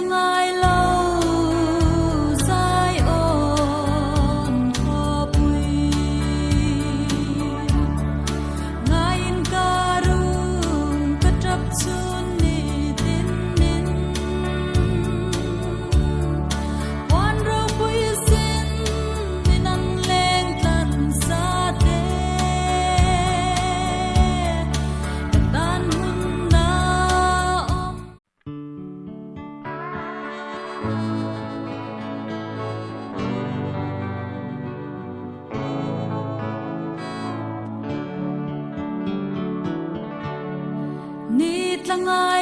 ngày lâu dài ôn khó bùi ngày ca rung cất trap chun ni tin nin quan rau bùi xin min an leng tan sa de tan hun na om nít lang ai